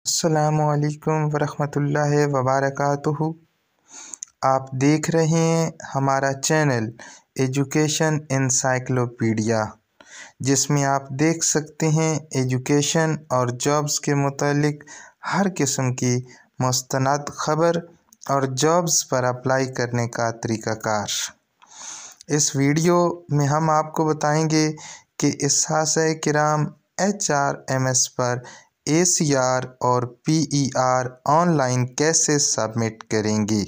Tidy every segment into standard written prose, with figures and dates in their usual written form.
अस्सलामुअलैकुम वरहमतुल्लाहि वबरकातुहू। आप देख रहे हैं हमारा चैनल एजुकेशन एनसाइक्लोपीडिया, जिसमें आप देख सकते हैं एजुकेशन और जॉब्स के मुतालिक हर किस्म की मुस्तनद ख़बर और जॉब्स पर अप्लाई करने का तरीक़ाकार। इस वीडियो में हम आपको बताएंगे कि इस्सासे किराम HRMS पर ACR और PER ऑनलाइन कैसे सबमिट करेंगे।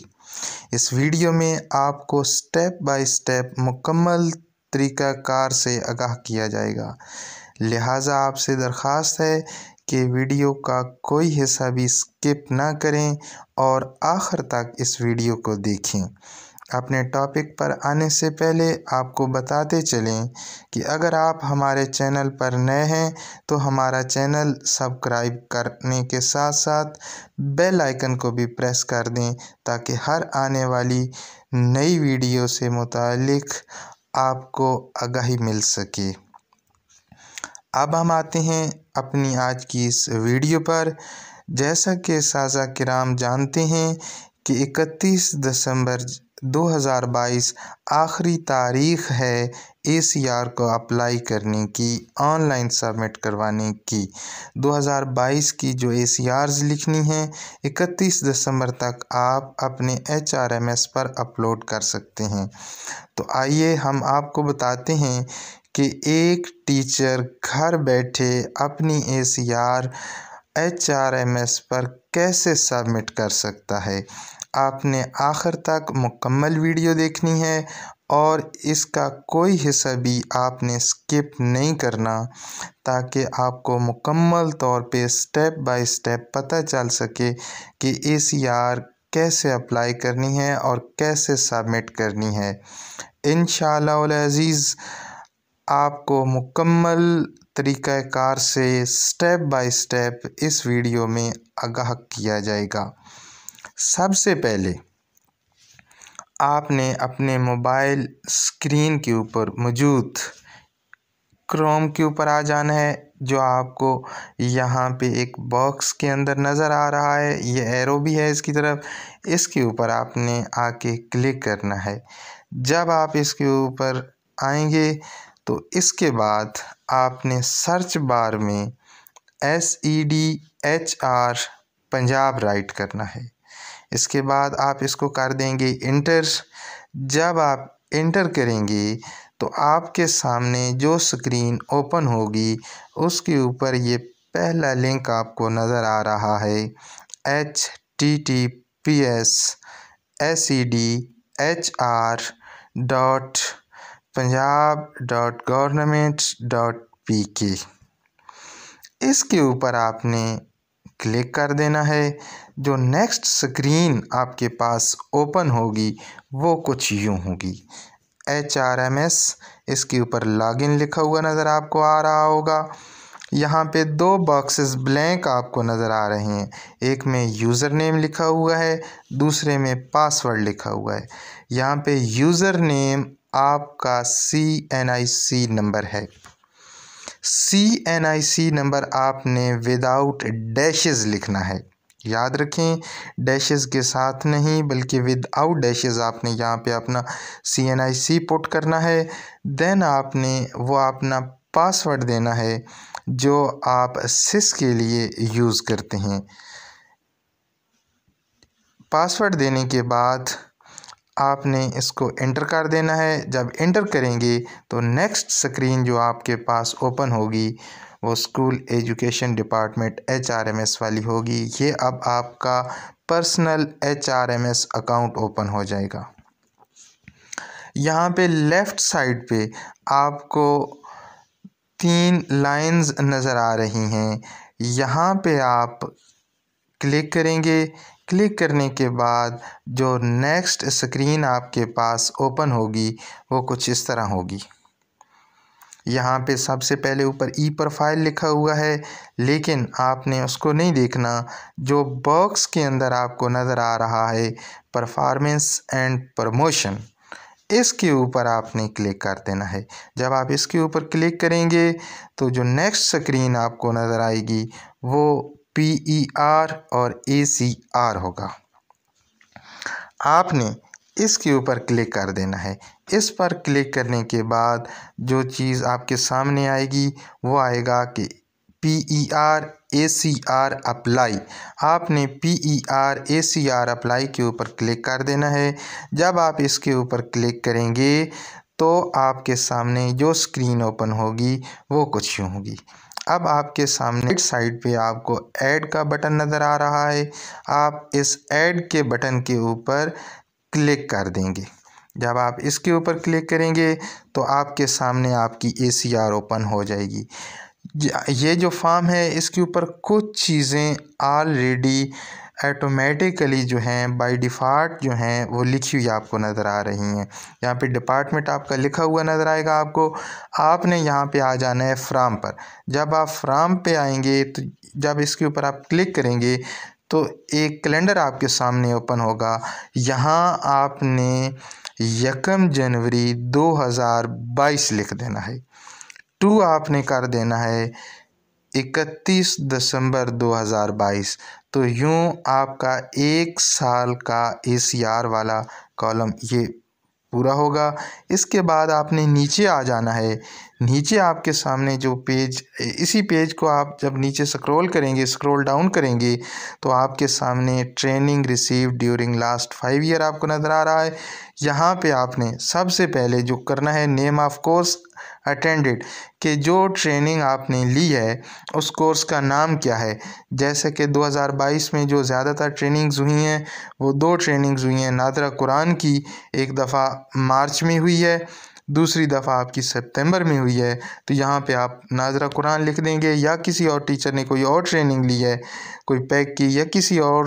इस वीडियो में आपको स्टेप बाय स्टेप मुकम्मल तरीक़ाकार से आगाह किया जाएगा, लिहाजा आपसे दरख्वास्त है कि वीडियो का कोई हिस्सा भी स्किप ना करें और आखिर तक इस वीडियो को देखें। अपने टॉपिक पर आने से पहले आपको बताते चलें कि अगर आप हमारे चैनल पर नए हैं तो हमारा चैनल सब्सक्राइब करने के साथ साथ बेल आइकन को भी प्रेस कर दें ताकि हर आने वाली नई वीडियो से मुतालिक आपको आगाही मिल सके। अब हम आते हैं अपनी आज की इस वीडियो पर। जैसा कि साज़ा किराम जानते हैं कि 31 दिसंबर 2022 आखिरी तारीख़ है ACR को अप्लाई करने की, ऑनलाइन सबमिट करवाने की। 2022 की जो ACRs लिखनी है 31 दिसंबर तक आप अपने HRMS पर अपलोड कर सकते हैं। तो आइए हम आपको बताते हैं कि एक टीचर घर बैठे अपनी ACR HRMS पर कैसे सबमिट कर सकता है। आपने आखिर तक मुकम्मल वीडियो देखनी है और इसका कोई हिस्सा भी आपने स्किप नहीं करना, ताकि आपको मुकम्मल तौर पे स्टेप बाय स्टेप पता चल सके कि ACR कैसे अप्लाई करनी है और कैसे सबमिट करनी है। इंशाअल्लाह अज़ीज़ आपको मुकम्मल तरीक़ाकार से स्टेप बाय स्टेप इस वीडियो में आगाह किया जाएगा। सबसे पहले आपने अपने मोबाइल स्क्रीन के ऊपर मौजूद क्रोम के ऊपर आ जाना है, जो आपको यहाँ पे एक बॉक्स के अंदर नज़र आ रहा है, ये एरो भी है इसकी तरफ, इसके ऊपर आपने आके क्लिक करना है। जब आप इसके ऊपर आएंगे तो इसके बाद आपने सर्च बार में SEDHR पंजाब राइट करना है। इसके बाद आप इसको कर देंगे इंटर। जब आप इंटर करेंगे तो आपके सामने जो स्क्रीन ओपन होगी उसके ऊपर ये पहला लिंक आपको नज़र आ रहा है https://SEDHR.punjab.government.pk। इसके ऊपर आपने क्लिक कर देना है। जो नेक्स्ट स्क्रीन आपके पास ओपन होगी वो कुछ यूँ होगी। HRMS, इसके ऊपर लॉगिन लिखा हुआ नज़र आपको आ रहा होगा। यहाँ पे दो बॉक्सेस ब्लैंक आपको नज़र आ रहे हैं, एक में यूज़र नेम लिखा हुआ है, दूसरे में पासवर्ड लिखा हुआ है। यहाँ पे यूज़र नेम आपका CNIC नंबर है। CNIC नंबर आपने विदाउट डैशेस लिखना है, याद रखें, डैशेस के साथ नहीं बल्कि विदाउट डैशेस आपने यहाँ पे अपना CNIC पुट करना है। देन आपने वो अपना पासवर्ड देना है जो आप SIS के लिए यूज़ करते हैं। पासवर्ड देने के बाद आपने इसको एंटर कर देना है। जब एंटर करेंगे तो नेक्स्ट स्क्रीन जो आपके पास ओपन होगी वो स्कूल एजुकेशन डिपार्टमेंट HRMS वाली होगी। ये अब आपका पर्सनल HRMS अकाउंट ओपन हो जाएगा। यहाँ पे लेफ़्ट साइड पे आपको 3 लाइंस नज़र आ रही हैं, यहाँ पे आप क्लिक करेंगे। क्लिक करने के बाद जो नेक्स्ट स्क्रीन आपके पास ओपन होगी वो कुछ इस तरह होगी। यहाँ पे सबसे पहले ऊपर ई प्रोफाइल लिखा हुआ है, लेकिन आपने उसको नहीं देखना। जो बॉक्स के अंदर आपको नज़र आ रहा है परफॉर्मेंस एंड प्रमोशन, इसके ऊपर आपने क्लिक कर देना है। जब आप इसके ऊपर क्लिक करेंगे तो जो नेक्स्ट स्क्रीन आपको नज़र आएगी वो PER और ACR होगा। आपने इसके ऊपर क्लिक कर देना है। इस पर क्लिक करने के बाद जो चीज़ आपके सामने आएगी वो आएगा कि PER ACR अप्लाई। आपने PER ACR अप्लाई के ऊपर क्लिक कर देना है। जब आप इसके ऊपर क्लिक करेंगे तो आपके सामने जो स्क्रीन ओपन होगी वो कुछ यूँ होगी। अब आपके सामने राइट साइड पे आपको ऐड का बटन नज़र आ रहा है। आप इस ऐड के बटन के ऊपर क्लिक कर देंगे। जब आप इसके ऊपर क्लिक करेंगे तो आपके सामने आपकी ACR ओपन हो जाएगी। ये जो फॉर्म है इसके ऊपर कुछ चीज़ें ऑलरेडी ऑटोमेटिकली जो हैं बाय डिफ़ॉल्ट जो हैं वो लिखी हुई आपको नज़र आ रही हैं। यहाँ पे डिपार्टमेंट आपका लिखा हुआ नज़र आएगा आपको। आपने यहाँ पे आ जाना है फ्रॉम पर। जब आप फ्रॉम पे आएंगे तो जब इसके ऊपर आप क्लिक करेंगे तो एक कैलेंडर आपके सामने ओपन होगा। यहाँ आपने 1 जनवरी 2022 लिख देना है। 2 आपने कर देना है 31 दिसंबर 2022। तो यूँ आपका 1 साल का ACR वाला कॉलम ये पूरा होगा। इसके बाद आपने नीचे आ जाना है। नीचे आपके सामने जो पेज, इसी पेज को आप जब नीचे स्क्रॉल करेंगे, स्क्रॉल डाउन करेंगे तो आपके सामने training receive during last 5 year आपको नज़र आ रहा है। यहाँ पे आपने सबसे पहले जो करना है नेम ऑफ कोर्स अटेंडेड, कि जो ट्रेनिंग आपने ली है उस कोर्स का नाम क्या है। जैसे कि 2022 में जो ज़्यादातर ट्रेनिंग्स हुई हैं वो 2 ट्रेनिंग्स हुई हैं। नादरा कुरान की एक दफ़ा मार्च में हुई है, दूसरी दफ़ा आपकी सितंबर में हुई है। तो यहाँ पे आप नाज़रा कुरान लिख देंगे, या किसी और टीचर ने कोई और ट्रेनिंग ली है, कोई पैक की या किसी और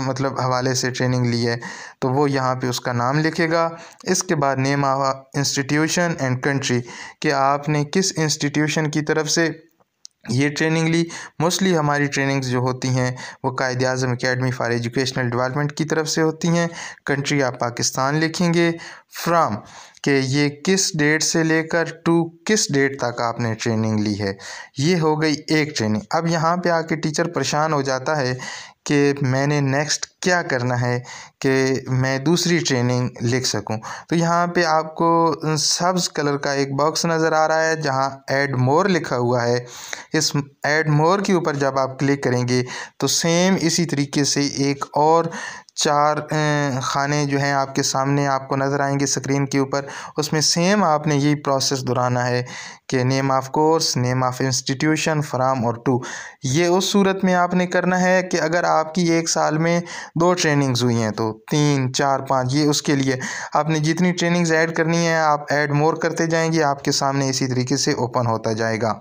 मतलब हवाले से ट्रेनिंग ली है तो वो यहाँ पे उसका नाम लिखेगा। इसके बाद name of institution and country, कि आपने किस इंस्टीट्यूशन की तरफ से ये ट्रेनिंग ली। मोस्टली हमारी ट्रेनिंग्स जो होती हैं वो कायद आज़म एकेडमी फॉर एजुकेशनल डेवलपमेंट की तरफ से होती हैं। कंट्री आप पाकिस्तान लिखेंगे। फ्रॉम, कि ये किस डेट से लेकर टू किस डेट तक आपने ट्रेनिंग ली है। ये हो गई एक ट्रेनिंग। अब यहाँ पे आके टीचर परेशान हो जाता है कि मैंने नेक्स्ट क्या करना है कि मैं दूसरी ट्रेनिंग लिख सकूं। तो यहाँ पे आपको सब्ज़ कलर का एक बॉक्स नज़र आ रहा है जहाँ ऐड मोर लिखा हुआ है। इस ऐड मोर के ऊपर जब आप क्लिक करेंगे तो सेम इसी तरीके से एक और 4 खाने जो हैं आपके सामने आपको नज़र आएंगे स्क्रीन के ऊपर। उसमें सेम आपने यही प्रोसेस दोहराना है कि name of course, name of institution, from और टू। ये उस सूरत में आपने करना है कि अगर आपकी 1 साल में 2 ट्रेनिंग्स हुई हैं तो 3, 4, 5, ये उसके लिए आपने जितनी ट्रेनिंग्स ऐड करनी है आप ऐड मोर करते जाएंगे, आपके सामने इसी तरीके से ओपन होता जाएगा।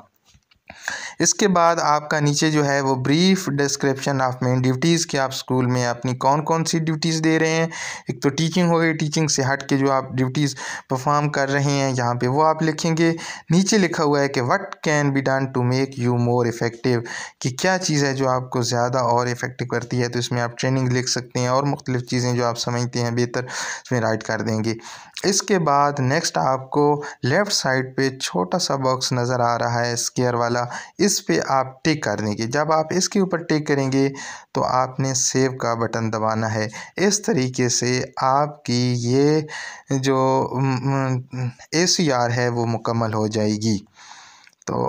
इसके बाद आपका नीचे जो है वो brief description of main duties, कि आप स्कूल में अपनी कौन कौन सी ड्यूटीज़ दे रहे हैं। एक तो टीचिंग हो गई, टीचिंग से हट के जो आप ड्यूटीज़ परफॉर्म कर रहे हैं यहाँ पे वो आप लिखेंगे। नीचे लिखा हुआ है कि what can be done to make you more effective, कि क्या चीज़ है जो आपको ज़्यादा और इफ़ेक्टिव करती है। तो इसमें आप ट्रेनिंग लिख सकते हैं और मुख्तलिफ़ चीज़ें जो आप समझते हैं बेहतर इसमें राइट कर देंगे। इसके बाद नेक्स्ट आपको लेफ़्ट साइड पे छोटा सा बॉक्स नज़र आ रहा है स्क्वायर वाला, इस पे आप टिक कर देंगे। जब आप इसके ऊपर टिक करेंगे तो आपने सेव का बटन दबाना है। इस तरीके से आपकी ये जो ACR है वो मुकम्मल हो जाएगी। तो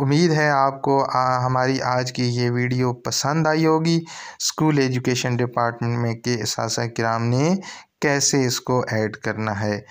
उम्मीद है आपको हमारी आज की ये वीडियो पसंद आई होगी। स्कूल एजुकेशन डिपार्टमेंट में के असातिज़ा किराम ने कैसे इसको ऐड करना है।